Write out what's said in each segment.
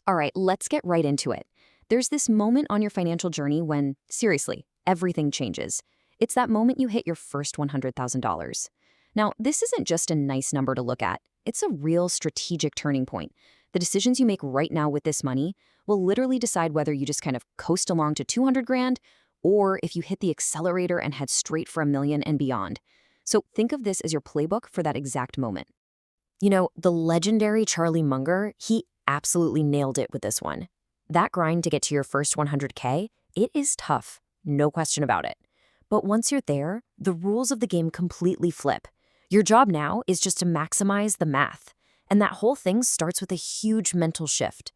All right, let's get right into it. There's this moment on your financial journey when, seriously, everything changes. It's that moment you hit your first $100,000. Now, this isn't just a nice number to look at. It's a real strategic turning point. The decisions you make right now with this money will literally decide whether you just kind of coast along to 200 grand or if you hit the accelerator and head straight for a million and beyond. So think of this as your playbook for that exact moment. You know, the legendary Charlie Munger, he absolutely nailed it with this one. That grind to get to your first 100K, it is tough, no question about it. But once you're there, the rules of the game completely flip. Your job now is just to maximize the math. And that whole thing starts with a huge mental shift.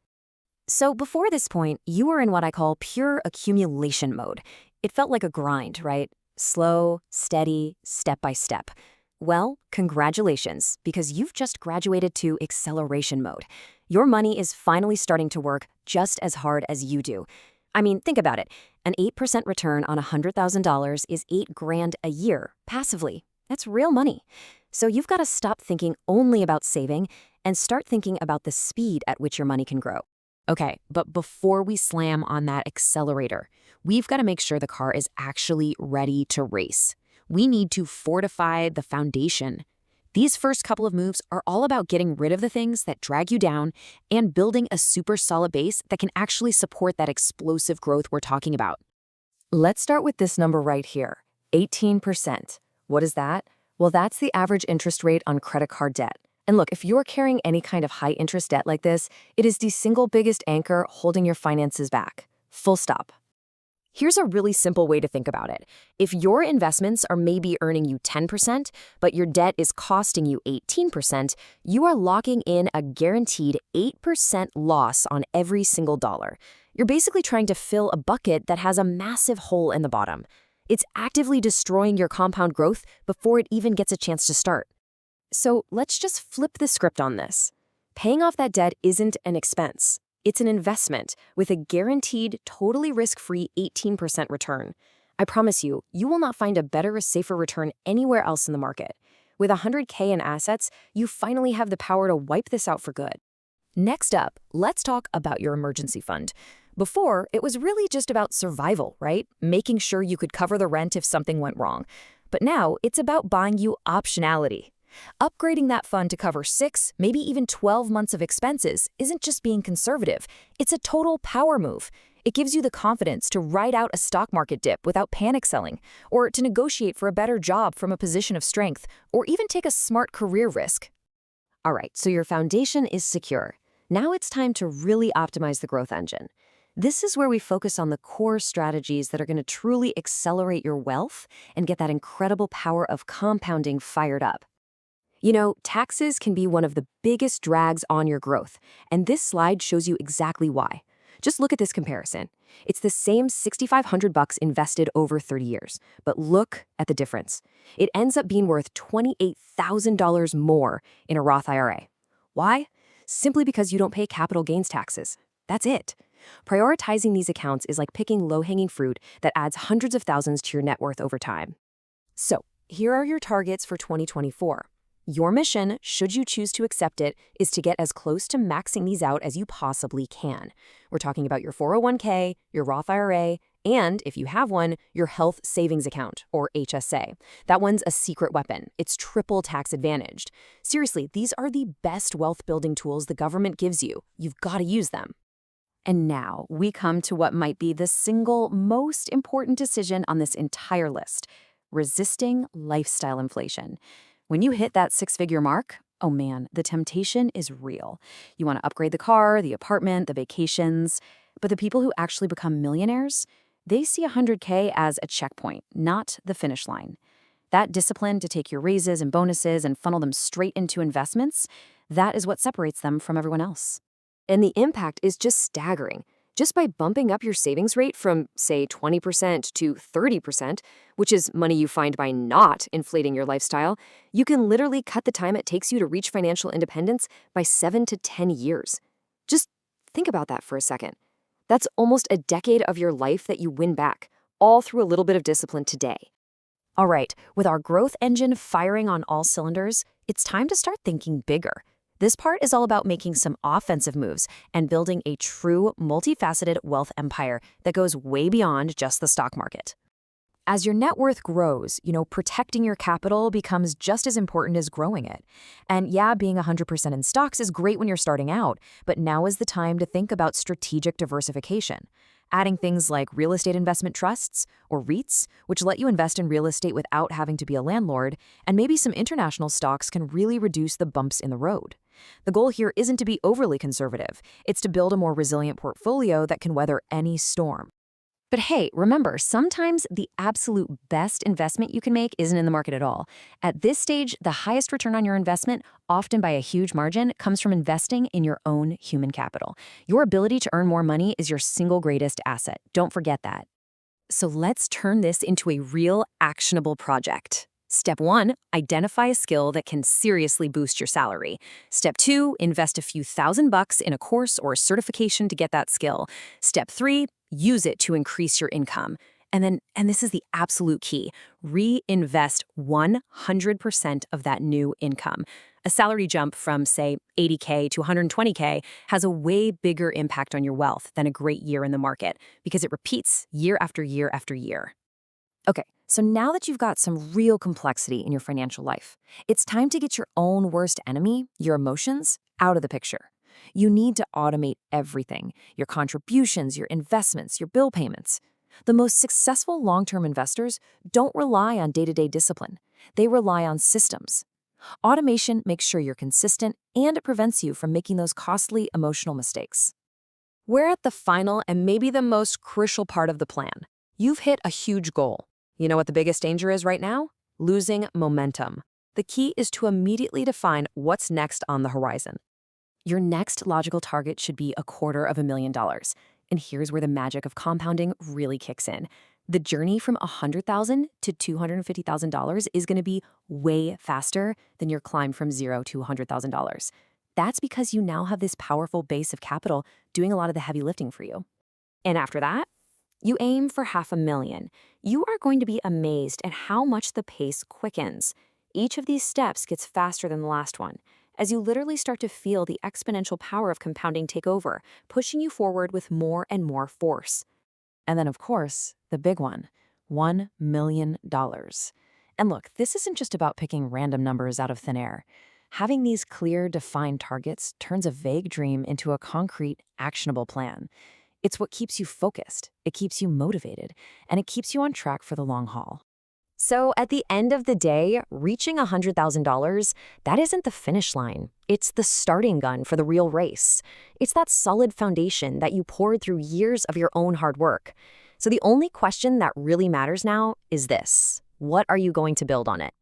So before this point, you were in what I call pure accumulation mode. It felt like a grind, right? Slow, steady, step by step. Well, congratulations, because you've just graduated to acceleration mode. Your money is finally starting to work just as hard as you do. I mean, think about it. An 8% return on $100,000 is 8 grand a year, passively. That's real money. So you've got to stop thinking only about saving and start thinking about the speed at which your money can grow. Okay, but before we slam on that accelerator, we've got to make sure the car is actually ready to race. We need to fortify the foundation. These first couple of moves are all about getting rid of the things that drag you down and building a super solid base that can actually support that explosive growth we're talking about. Let's start with this number right here, 18%. What is that? Well, that's the average interest rate on credit card debt. And look, if you're carrying any kind of high interest debt like this, it is the single biggest anchor holding your finances back. Full stop. Here's a really simple way to think about it. If your investments are maybe earning you 10%, but your debt is costing you 18%, you are locking in a guaranteed 8% loss on every single dollar. You're basically trying to fill a bucket that has a massive hole in the bottom. It's actively destroying your compound growth before it even gets a chance to start. So let's just flip the script on this. Paying off that debt isn't an expense. It's an investment with a guaranteed, totally risk-free 18% return. I promise you, you will not find a better or safer return anywhere else in the market. With 100K in assets, you finally have the power to wipe this out for good. Next up, let's talk about your emergency fund. Before, it was really just about survival, right? Making sure you could cover the rent if something went wrong. But now, it's about buying you optionality. Upgrading that fund to cover 6, maybe even 12 months of expenses isn't just being conservative, it's a total power move. It gives you the confidence to ride out a stock market dip without panic selling, or to negotiate for a better job from a position of strength, or even take a smart career risk. All right, so your foundation is secure. Now it's time to really optimize the growth engine. This is where we focus on the core strategies that are going to truly accelerate your wealth and get that incredible power of compounding fired up. You know, taxes can be one of the biggest drags on your growth, and this slide shows you exactly why. Just look at this comparison. It's the same $6,500 invested over 30 years, but look at the difference. It ends up being worth $28,000 more in a Roth IRA. Why? Simply because you don't pay capital gains taxes. That's it. Prioritizing these accounts is like picking low-hanging fruit that adds hundreds of thousands to your net worth over time. So, here are your targets for 2024. Your mission, should you choose to accept it, is to get as close to maxing these out as you possibly can. We're talking about your 401k, your Roth IRA, and, if you have one, your health savings account, or HSA. That one's a secret weapon. It's triple tax advantaged. Seriously, these are the best wealth building tools the government gives you. You've got to use them. And now we come to what might be the single most important decision on this entire list: resisting lifestyle inflation. When you hit that 6-figure mark, oh man, the temptation is real. You want to upgrade the car, the apartment, the vacations. But the people who actually become millionaires, they see 100K as a checkpoint, not the finish line. That discipline to take your raises and bonuses and funnel them straight into investments, that is what separates them from everyone else. And the impact is just staggering. Just by bumping up your savings rate from, say, 20% to 30%, which is money you find by not inflating your lifestyle, you can literally cut the time it takes you to reach financial independence by 7 to 10 years. Just think about that for a second. That's almost a decade of your life that you win back, all through a little bit of discipline today. All right, with our growth engine firing on all cylinders, it's time to start thinking bigger. This part is all about making some offensive moves and building a true, multifaceted wealth empire that goes way beyond just the stock market. As your net worth grows, protecting your capital becomes just as important as growing it. And yeah, being 100% in stocks is great when you're starting out, but now is the time to think about strategic diversification. Adding things like real estate investment trusts or REITs, which let you invest in real estate without having to be a landlord, and maybe some international stocks can really reduce the bumps in the road. The goal here isn't to be overly conservative. It's to build a more resilient portfolio that can weather any storm. But hey, remember, sometimes the absolute best investment you can make isn't in the market at all. At this stage, the highest return on your investment, often by a huge margin, comes from investing in your own human capital. Your ability to earn more money is your single greatest asset. Don't forget that. So let's turn this into a real, actionable project. Step 1, identify a skill that can seriously boost your salary. Step 2, invest a few $1,000 in a course or a certification to get that skill. Step 3, use it to increase your income. And this is the absolute key, reinvest 100% of that new income. A salary jump from, say, $80K to $120K has a way bigger impact on your wealth than a great year in the market because it repeats year after year after year. Okay, so now that you've got some real complexity in your financial life, it's time to get your own worst enemy, your emotions, out of the picture. You need to automate everything, your contributions, your investments, your bill payments. The most successful long-term investors don't rely on day-to-day discipline. They rely on systems. Automation makes sure you're consistent, and it prevents you from making those costly emotional mistakes. We're at the final and maybe the most crucial part of the plan. You've hit a huge goal. You know what the biggest danger is right now? Losing momentum. The key is to immediately define what's next on the horizon. Your next logical target should be $250,000. And here's where the magic of compounding really kicks in. The journey from $100,000 to $250,000 is going to be way faster than your climb from $0 to $100,000. That's because you now have this powerful base of capital doing a lot of the heavy lifting for you. And after that, you aim for $500,000. You are going to be amazed at how much the pace quickens. Each of these steps gets faster than the last one, as you literally start to feel the exponential power of compounding take over, pushing you forward with more and more force. And then, of course, the big one, $1 million. And look, this isn't just about picking random numbers out of thin air. Having these clear, defined targets turns a vague dream into a concrete, actionable plan. It's what keeps you focused, it keeps you motivated, and it keeps you on track for the long haul. So at the end of the day, reaching $100,000, that isn't the finish line. It's the starting gun for the real race. It's that solid foundation that you poured through years of your own hard work. So the only question that really matters now is this: what are you going to build on it?